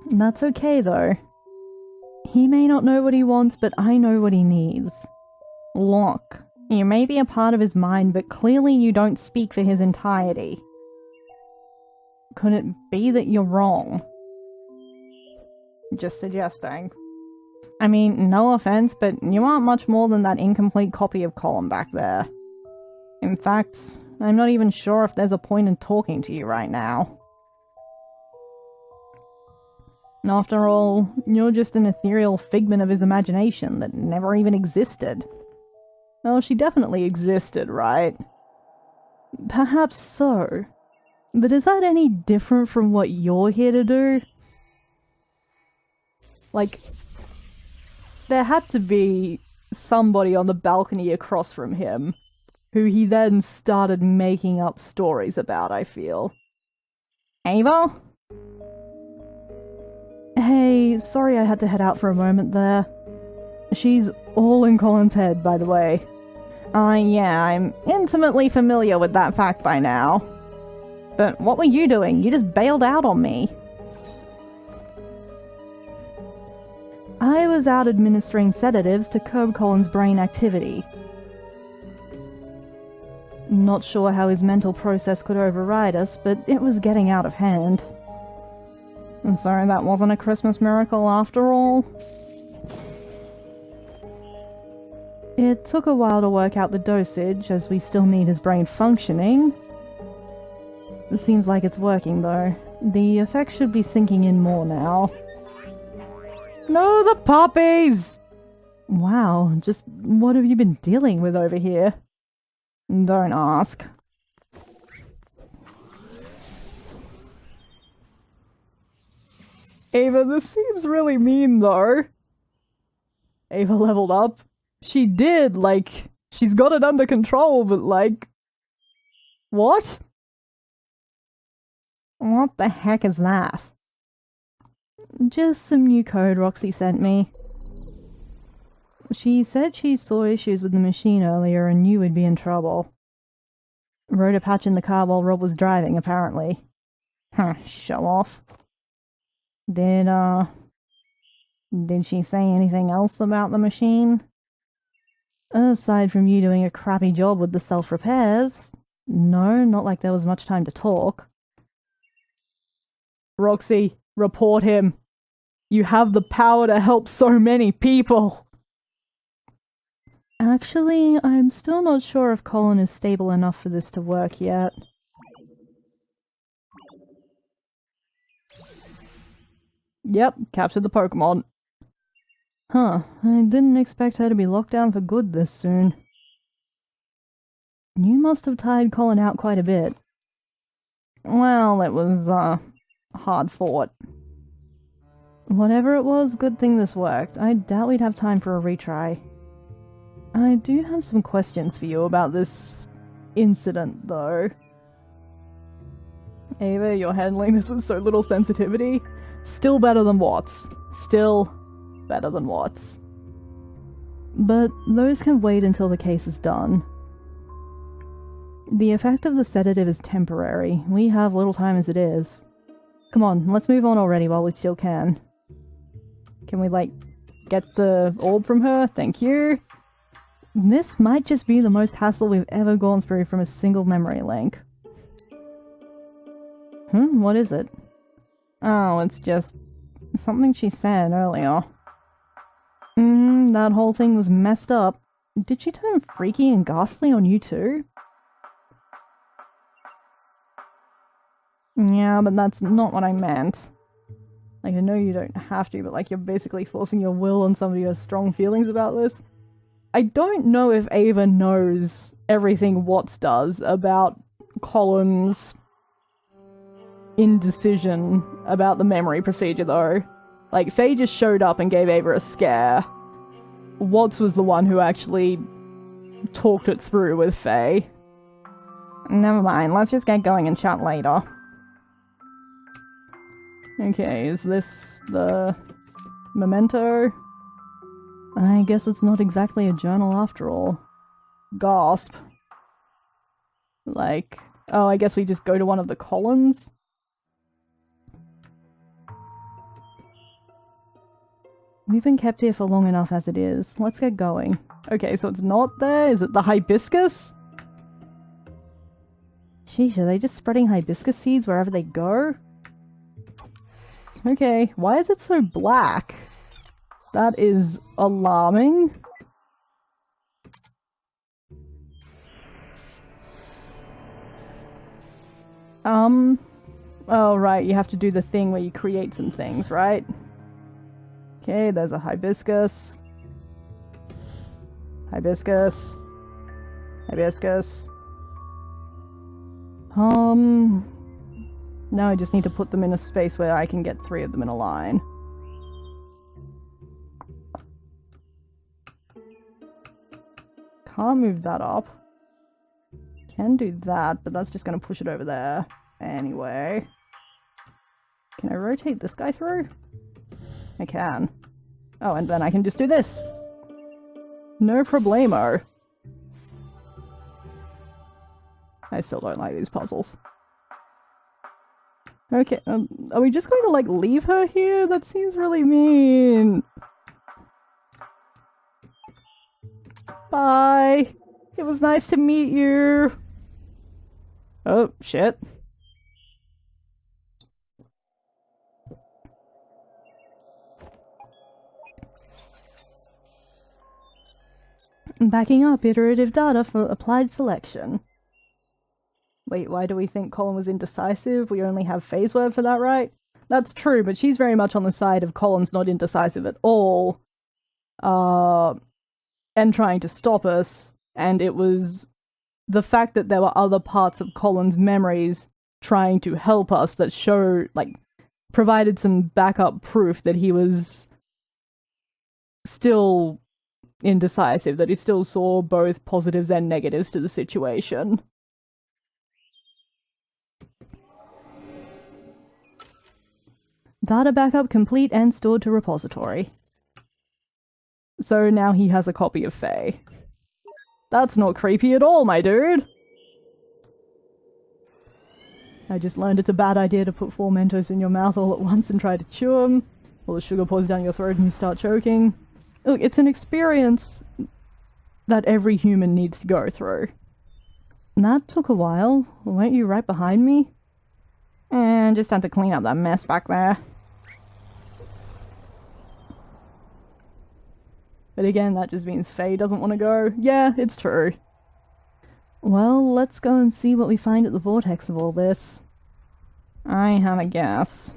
That's okay, though. He may not know what he wants, but I know what he needs. Look, you may be a part of his mind, but clearly you don't speak for his entirety. Could it be that you're wrong? Just suggesting. I mean, no offense, but you aren't much more than that incomplete copy of Colin back there. In fact, I'm not even sure if there's a point in talking to you right now. After all, you're just an ethereal figment of his imagination that never even existed. Oh, she definitely existed, right? Perhaps so. But is that any different from what you're here to do? Like, there had to be somebody on the balcony across from him who he then started making up stories about, I feel. Eva? Hey, sorry I had to head out for a moment there. She's all in Colin's head, by the way. Yeah, I'm intimately familiar with that fact by now. But what were you doing? You just bailed out on me. I was out administering sedatives to curb Colin's brain activity. Not sure how his mental process could override us, but it was getting out of hand. So that wasn't a Christmas miracle after all? It took a while to work out the dosage, as we still need his brain functioning. It seems like it's working, though. The effects should be sinking in more now. No, the puppies! Wow, just what have you been dealing with over here? Don't ask. Ava, this seems really mean, though. Ava leveled up. She did, like, she's got it under control, but, like... What? What the heck is that? Just some new code Roxy sent me. She said she saw issues with the machine earlier and knew we'd be in trouble. Wrote a patch in the car while Rob was driving, apparently. Huh, show off. Did she say anything else about the machine? Aside from you doing a crappy job with the self-repairs. No, not like there was much time to talk. Roxy, report him. You have the power to help so many people. Actually, I'm still not sure if Colin is stable enough for this to work yet. Yep, captured the Pokemon. Huh, I didn't expect her to be locked down for good this soon. You must have tired Colin out quite a bit. Well, it was, hard fought. Whatever it was, good thing this worked. I doubt we'd have time for a retry. I do have some questions for you about this incident, though. Ava, you're handling this with so little sensitivity. Still better than Watts. Still better than Watts. But those can wait until the case is done. The effect of the sedative is temporary. We have little time as it is. Come on, let's move on already while we still can. Can we, like, get the orb from her? Thank you. This might just be the most hassle we've ever gone through from a single memory link. What is it? Oh, it's just something she said earlier. That whole thing was messed up. Did she turn freaky and ghastly on you too? Yeah, but that's not what I meant. Like, I know you don't have to, but like, you're basically forcing your will on somebody who has strong feelings about this. I don't know if Ava knows everything Watts does about Colin's indecision about the memory procedure, though. Like, Faye just showed up and gave Ava a scare. Watts was the one who actually talked it through with Faye. Never mind, let's just get going and chat later. Okay, is this the memento? I guess it's not exactly a journal after all. Gasp. Like, oh, I guess we just go to one of the columns? We've been kept here for long enough as it is. Let's get going. Okay, so it's not there? Is it the hibiscus? Sheesh, are they just spreading hibiscus seeds wherever they go? Okay, why is it so black? That is alarming. Oh right, you have to do the thing where you create some things, right? Okay, there's a hibiscus. Hibiscus. Hibiscus. Now I just need to put them in a space where I can get 3 of them in a line. Can't move that up. Can do that, but that's just going to push it over there. Anyway. Can I rotate this guy through? I can. Oh, and then I can just do this. No problemo. I still don't like these puzzles. Okay, are we just going to, like, leave her here? That seems really mean. Bye. It was nice to meet you. Oh, shit. Backing up iterative data for applied selection. Wait, why do we think Colin was indecisive? We only have phase word for that, right? That's true, but she's very much on the side of Colin's not indecisive at all. And trying to stop us, and it was the fact that there were other parts of Colin's memories trying to help us that show, like, provided some backup proof that he was still indecisive, that he still saw both positives and negatives to the situation. Data backup complete and stored to repository. So now he has a copy of Faye. That's not creepy at all, my dude! I just learned it's a bad idea to put 4 Mentos in your mouth all at once and try to chew them, while the sugar pours down your throat and you start choking. Look, it's an experience that every human needs to go through. And that took a while. Weren't you right behind me? And just had to clean up that mess back there. But again, that just means Faye doesn't want to go. Yeah, it's true. Well, let's go and see what we find at the vortex of all this. I have a guess.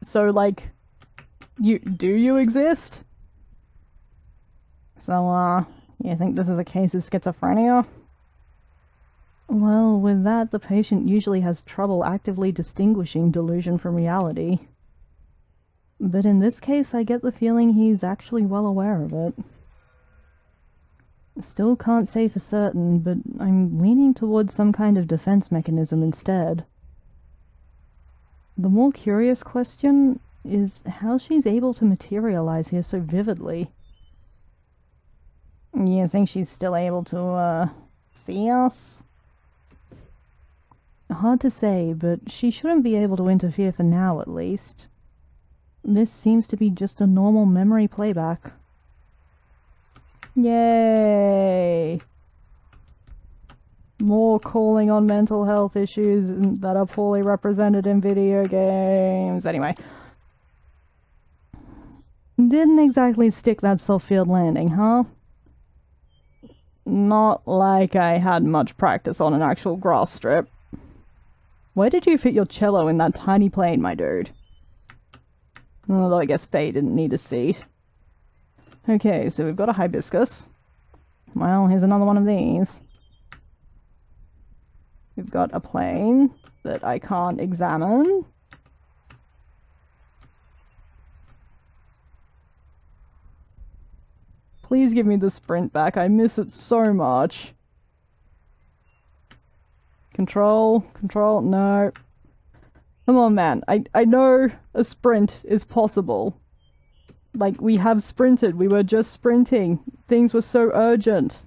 So, like, do you exist? So, you think this is a case of schizophrenia? Well, with that, the patient usually has trouble actively distinguishing delusion from reality. But in this case, I get the feeling he's actually well aware of it. Still can't say for certain, but I'm leaning towards some kind of defense mechanism instead. The more curious question is how she's able to materialize here so vividly. You think she's still able to, see us? Hard to say, but she shouldn't be able to interfere for now, at least. This seems to be just a normal memory playback. Yay! More calling on mental health issues that are poorly represented in video games. Anyway. Didn't exactly stick that soft field landing, huh? Not like I had much practice on an actual grass strip. Where did you fit your cello in that tiny plane, my dude? Although I guess Faye didn't need a seat. Okay, so we've got a hibiscus. Well, here's another one of these. We've got a plane that I can't examine. Please give me the sprint back, I miss it so much. Control, no. Come on, man. I know a sprint is possible. Like, we have sprinted. We were just sprinting. Things were so urgent.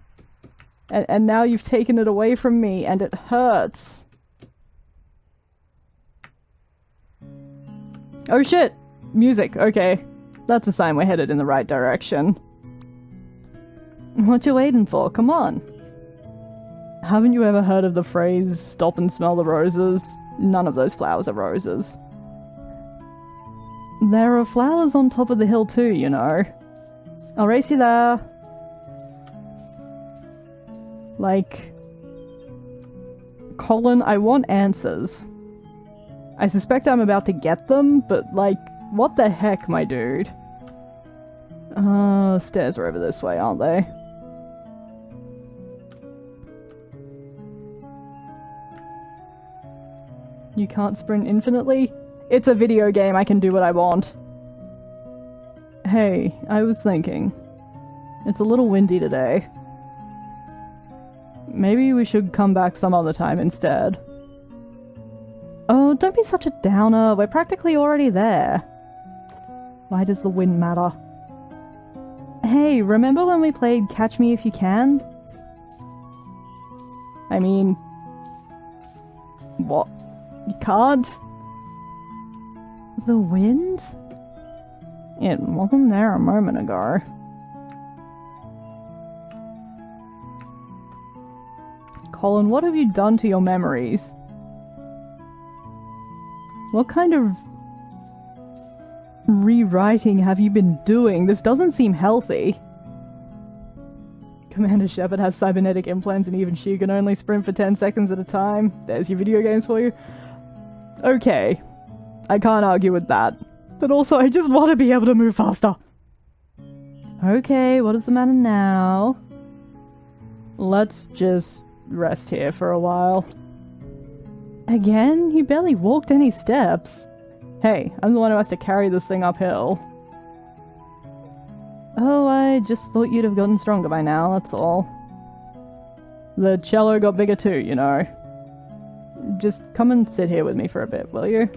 And now you've taken it away from me, and it hurts. Oh shit! Music, okay. That's a sign we're headed in the right direction. What you waiting for? Come on. Haven't you ever heard of the phrase, stop and smell the roses? None of those flowers are roses. There are flowers on top of the hill too, you know. I'll race you there. Like... Colin, I want answers. I suspect I'm about to get them, but like, what the heck, my dude? Stairs are over this way, aren't they? You can't sprint infinitely? It's a video game, I can do what I want. Hey, I was thinking. It's a little windy today. Maybe we should come back some other time instead. Oh, don't be such a downer. We're practically already there. Why does the wind matter? Hey, remember when we played Catch Me If You Can? I mean... What? You can't? The wind? It wasn't there a moment ago. Colin, what have you done to your memories? What kind of rewriting have you been doing? This doesn't seem healthy. Commander Shepard has cybernetic implants and even she can only sprint for 10 seconds at a time. There's your video games for you. Okay. I can't argue with that. But also, I just want to be able to move faster. Okay, what is the matter now? Let's just rest here for a while. Again? You barely walked any steps. Hey, I'm the one who has to carry this thing uphill. Oh, I just thought you'd have gotten stronger by now, that's all. The cello got bigger too, you know. Just come and sit here with me for a bit, will you?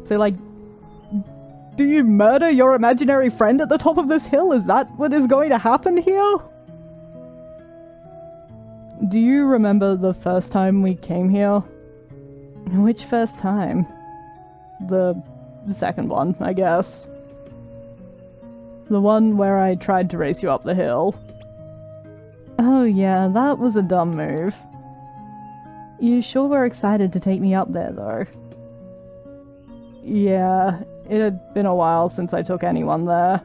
So, like, do you murder your imaginary friend at the top of this hill? Is that what is going to happen here? Do you remember the first time we came here? Which first time? The second one, I guess. The one where I tried to race you up the hill. Oh yeah, that was a dumb move. You sure were excited to take me up there, though. Yeah, it had been a while since I took anyone there.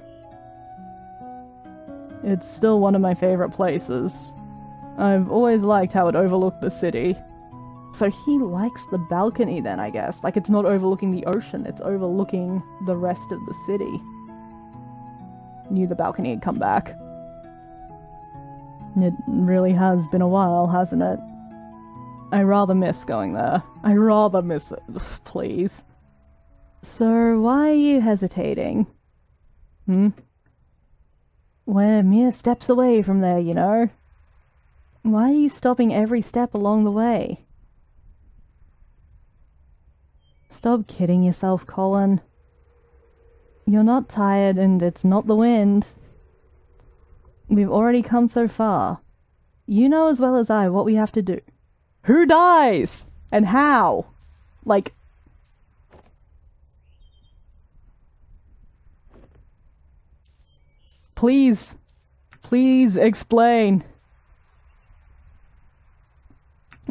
It's still one of my favorite places. I've always liked how it overlooked the city. So he likes the balcony then, I guess. Like, it's not overlooking the ocean, it's overlooking the rest of the city. Knew the balcony had come back. It really has been a while, hasn't it? I rather miss going there. I rather miss it. Ugh, please. So, why are you hesitating? Hmm? We're mere steps away from there, you know? Why are you stopping every step along the way? Stop kidding yourself, Colin. You're not tired, and it's not the wind. We've already come so far. You know as well as I what we have to do. Who dies? And how? Like... Please. Please explain.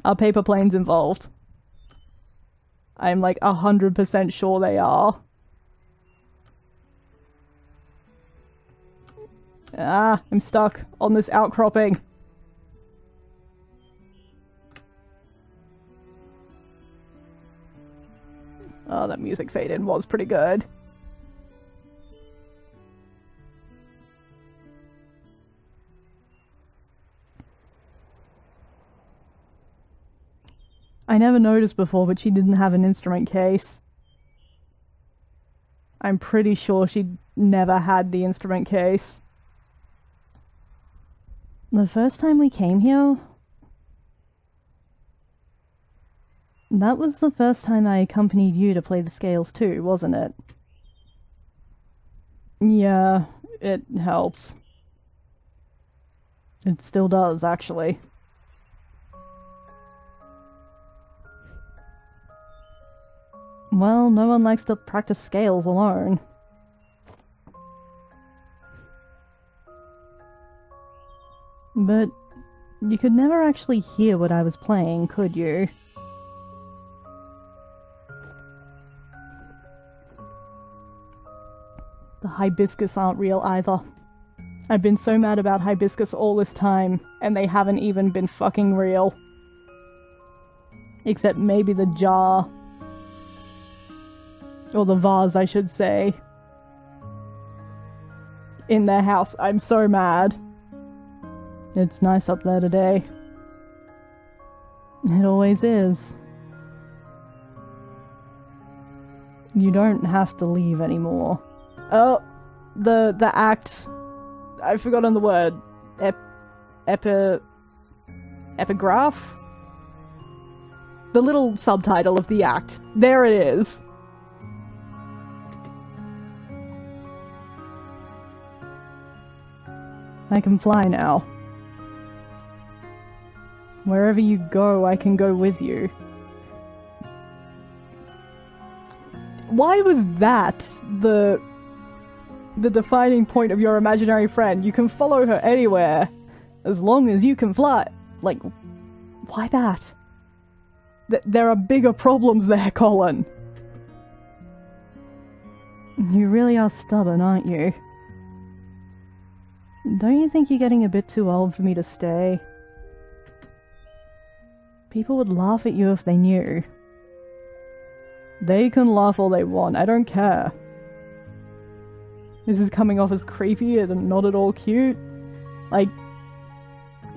Are paper planes involved? I'm like 100% sure they are. Ah, I'm stuck on this outcropping. Oh, that music fade in was pretty good. I never noticed before, but she didn't have an instrument case. I'm pretty sure she never had the instrument case. The first time we came here... That was the first time I accompanied you to play the scales too, wasn't it? Yeah, it helps. It still does, actually. Well, no one likes to practice scales alone. But you could never actually hear what I was playing, could you? The hibiscus aren't real either. I've been so mad about hibiscus all this time, and they haven't even been fucking real. Except maybe the jar. Or the vase, I should say. In their house. I'm so mad. It's nice up there today. It always is. You don't have to leave anymore. Oh, the act. I've forgotten the word. Epigraph? The little subtitle of the act. There it is. I can fly now. Wherever you go, I can go with you. Why was that the defining point of your imaginary friend? You can follow her anywhere, as long as you can fly. Like, why that? There are bigger problems there, Colin. You really are stubborn, aren't you? Don't you think you're getting a bit too old for me to stay? People would laugh at you if they knew. They can laugh all they want, I don't care. This is coming off as creepy and not at all cute. Like,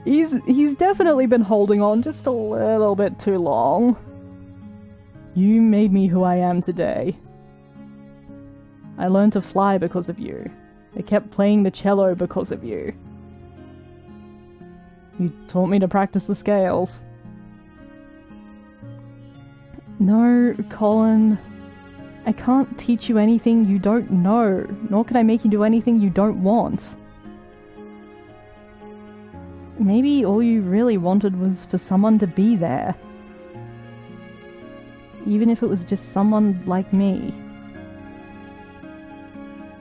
he's definitely been holding on just a little bit too long. You made me who I am today. I learned to fly because of you. I kept playing the cello because of you. You taught me to practice the scales. No, Colin. I can't teach you anything you don't know, nor can I make you do anything you don't want. Maybe all you really wanted was for someone to be there. Even if it was just someone like me.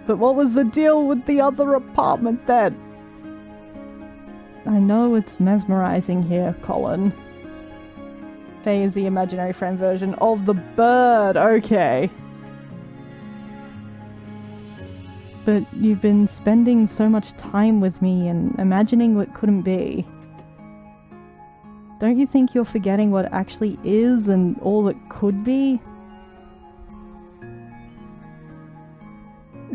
But what was the deal with the other apartment then? I know it's mesmerizing here, Colin. Faye is the imaginary friend version of the bird, okay. But you've been spending so much time with me and imagining what couldn't be. Don't you think you're forgetting what actually is and all that could be?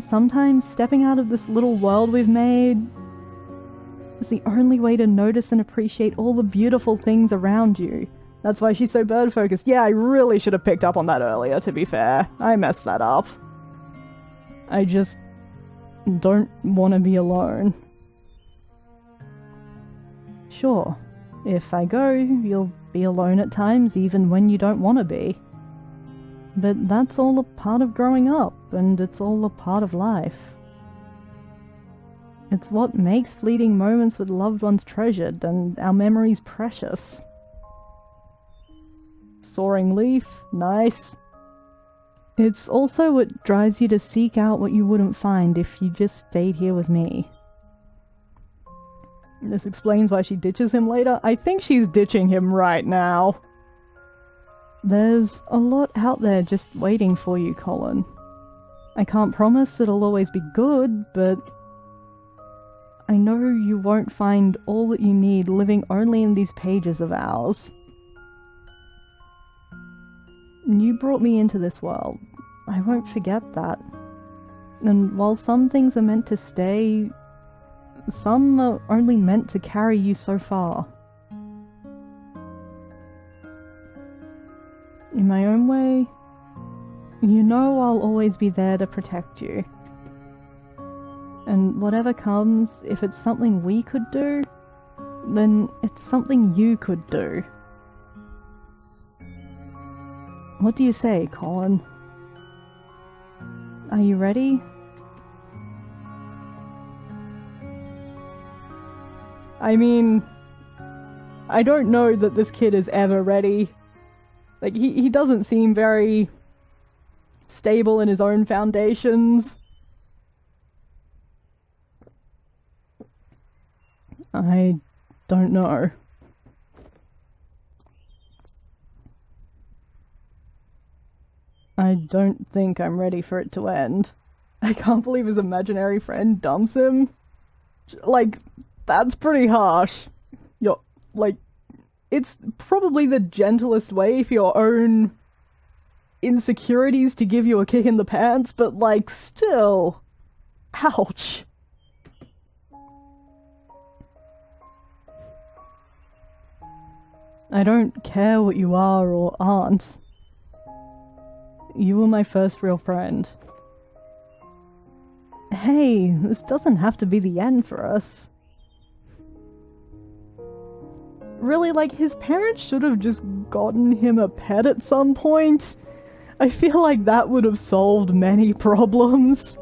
Sometimes stepping out of this little world we've made is the only way to notice and appreciate all the beautiful things around you. That's why she's so bird-focused. Yeah, I really should have picked up on that earlier, to be fair. I messed that up. I just don't want to be alone. Sure, if I go, you'll be alone at times, even when you don't want to be. But that's all a part of growing up, and it's all a part of life. It's what makes fleeting moments with loved ones treasured, and our memories precious. Soaring leaf, nice. It's also what drives you to seek out what you wouldn't find if you just stayed here with me. This explains why she ditches him later. I think she's ditching him right now. There's a lot out there just waiting for you, Colin. I can't promise it'll always be good, but I know you won't find all that you need living only in these pages of ours. You brought me into this world. I won't forget that. And while some things are meant to stay, some are only meant to carry you so far. In my own way, you know I'll always be there to protect you. And whatever comes, if it's something we could do, then it's something you could do. What do you say, Colin? Are you ready? I mean, I don't know that this kid is ever ready. Like, he doesn't seem very stable in his own foundations. I don't know. I don't think I'm ready for it to end. I can't believe his imaginary friend dumps him. Like, that's pretty harsh. Like, it's probably the gentlest way for your own insecurities to give you a kick in the pants, but, like, still. Ouch. I don't care what you are or aren't. You were my first real friend. Hey, this doesn't have to be the end for us. Really, like, his parents should have just gotten him a pet at some point. I feel like that would have solved many problems.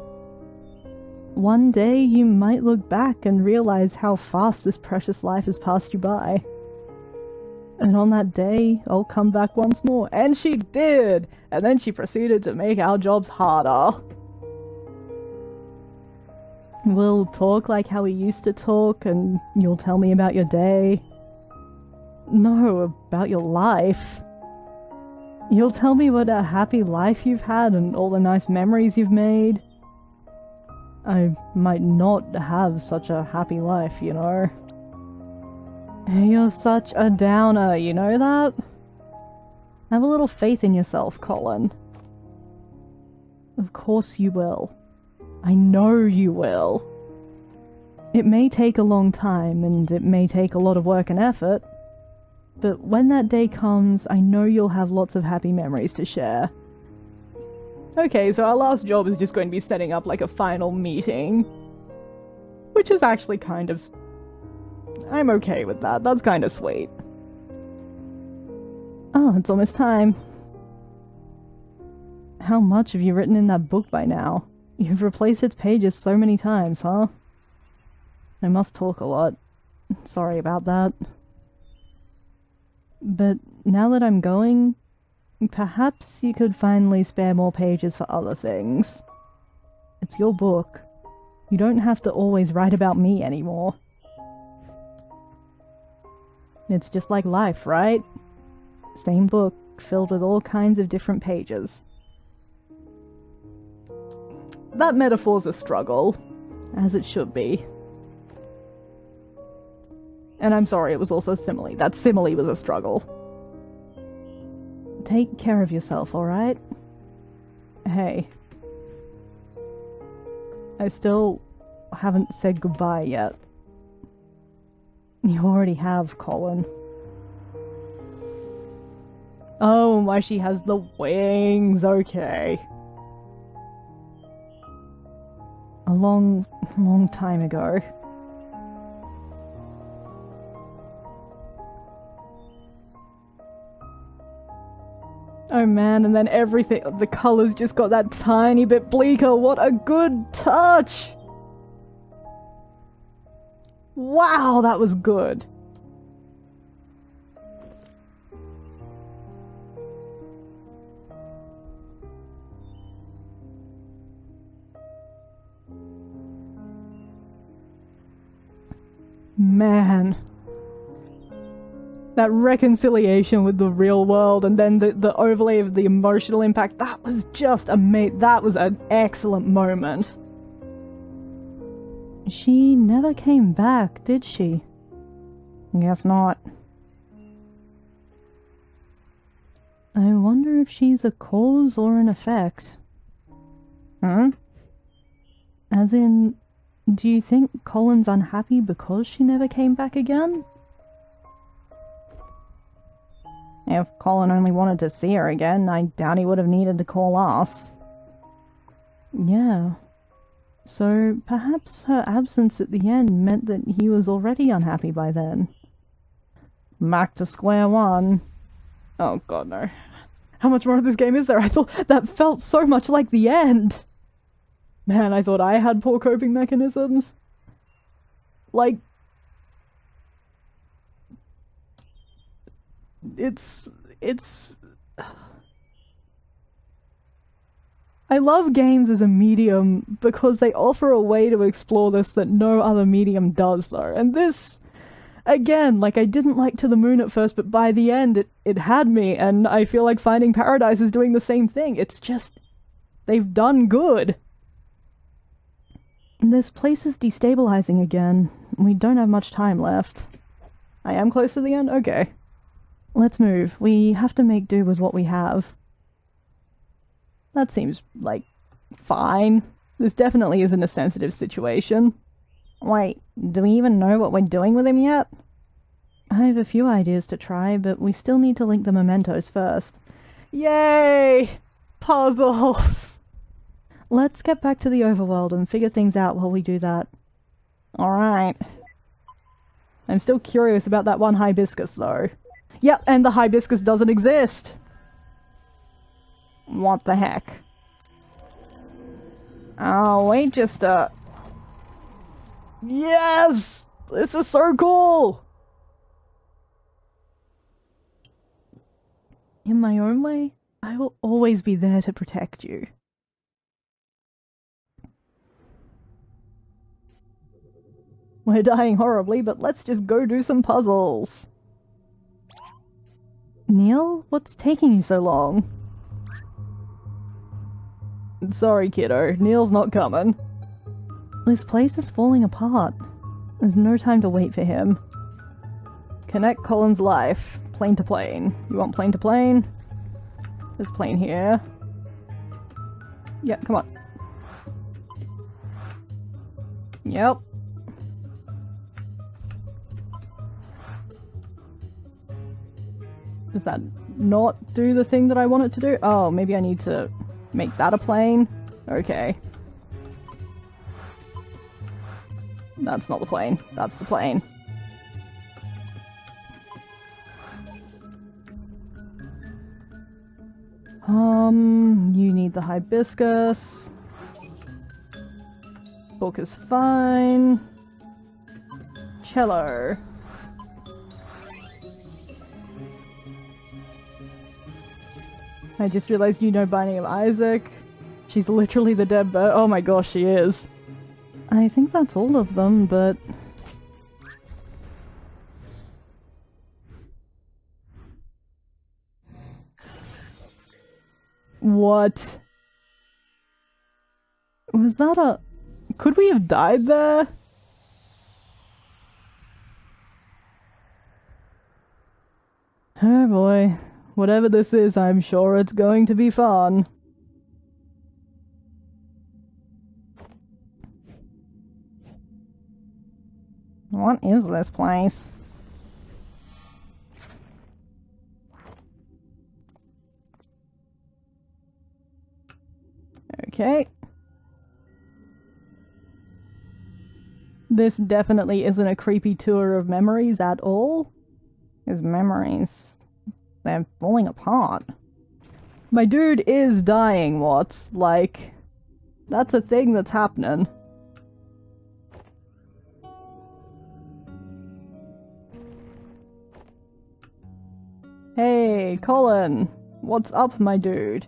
One day you might look back and realize how fast this precious life has passed you by. And on that day, I'll come back once more. And she did! And then she proceeded to make our jobs harder. We'll talk like how we used to talk, and you'll tell me about your day. No, about your life. You'll tell me what a happy life you've had and all the nice memories you've made. I might not have such a happy life, you know. You're such a downer, you know that? Have a little faith in yourself, Colin. Of course you will. I know you will. It may take a long time, and it may take a lot of work and effort, but when that day comes, I know you'll have lots of happy memories to share. Okay, so our last job is just going to be setting up like a final meeting. Which is actually kind of... I'm okay with that. That's kind of sweet. Oh, it's almost time. How much have you written in that book by now? You've replaced its pages so many times, huh? I must talk a lot. Sorry about that. But now that I'm going, perhaps you could finally spare more pages for other things. It's your book. You don't have to always write about me anymore. It's just like life, right? Same book, filled with all kinds of different pages. That metaphor's a struggle, as it should be. And I'm sorry, it was also simile. That simile was a struggle. Take care of yourself, alright? Hey. I still haven't said goodbye yet. You already have, Colin. Oh, why she has the wings, okay. A long time ago. Oh man, and then everything, the colours just got that tiny bit bleaker. What a good touch! Wow, that was good. Man. That reconciliation with the real world, and then the overlay of the emotional impact, that was just amazing. That was an excellent moment. She never came back, did she? Guess not. I wonder if she's a cause or an effect. Hmm? As in, do you think Colin's unhappy because she never came back again? If Colin only wanted to see her again, I doubt he would have needed to call us. Yeah. So perhaps her absence at the end meant that he was already unhappy by then. Back to square one. Oh god, no. How much more of this game is there? I thought that felt so much like the end. Man, I thought I had poor coping mechanisms. Like... It's... I love games as a medium because they offer a way to explore this that no other medium does, though. And this, again, like, I didn't like To the Moon at first, but by the end, it had me, and I feel like Finding Paradise is doing the same thing. It's just, they've done good. This place is destabilizing again. We don't have much time left. I am close to the end? Okay. Let's move. We have to make do with what we have. That seems, like, fine. This definitely isn't a sensitive situation. Wait, do we even know what we're doing with him yet? I have a few ideas to try, but we still need to link the mementos first. Yay! Puzzles! Let's get back to the overworld and figure things out while we do that. Alright. I'm still curious about that one hibiscus, though. Yep, and the hibiscus doesn't exist! What the heck? Oh, wait just a... Yes! This is so cool! In my own way, I will always be there to protect you. We're dying horribly, but let's just go do some puzzles. Neil, what's taking you so long? Sorry, kiddo. Neil's not coming. This place is falling apart. There's no time to wait for him. Connect Colin's life. Plane to plane. You want plane to plane? There's plane here. Yeah, come on. Yep. Does that not do the thing that I want it to do? Oh, maybe I need to make that a plane? Okay. That's not the plane. That's the plane. You need the hibiscus. Book is fine. Cello. I just realized you know Binding of Isaac. She's literally the dead bird. Oh my gosh, she is. I think that's all of them, but... What? Was that a... Could we have died there? Oh boy. Whatever this is, I'm sure it's going to be fun. What is this place? Okay. This definitely isn't a creepy tour of memories at all. His memories... they're falling apart. My dude is dying, Watts. Like, that's a thing that's happening. Hey, Colin! What's up, my dude?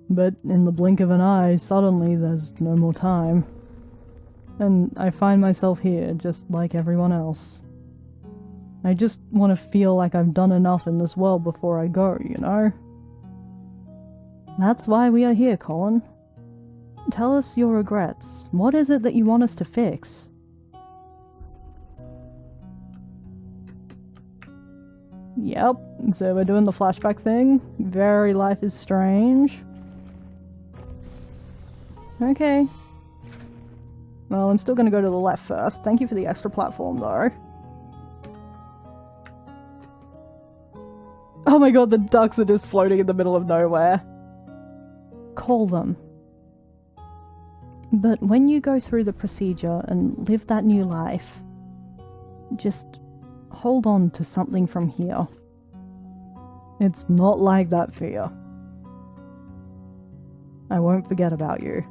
But in the blink of an eye, suddenly there's no more time. And I find myself here, just like everyone else. I just want to feel like I've done enough in this world before I go, you know? That's why we are here, Colin. Tell us your regrets. What is it that you want us to fix? Yep, so we're doing the flashback thing. Very Life is Strange. Okay. Well, I'm still gonna go to the left first. Thank you for the extra platform, though. Oh my god, the ducks are just floating in the middle of nowhere. Call them. But when you go through the procedure and live that new life, just hold on to something from here. It's not like that, Fia. I won't forget about you.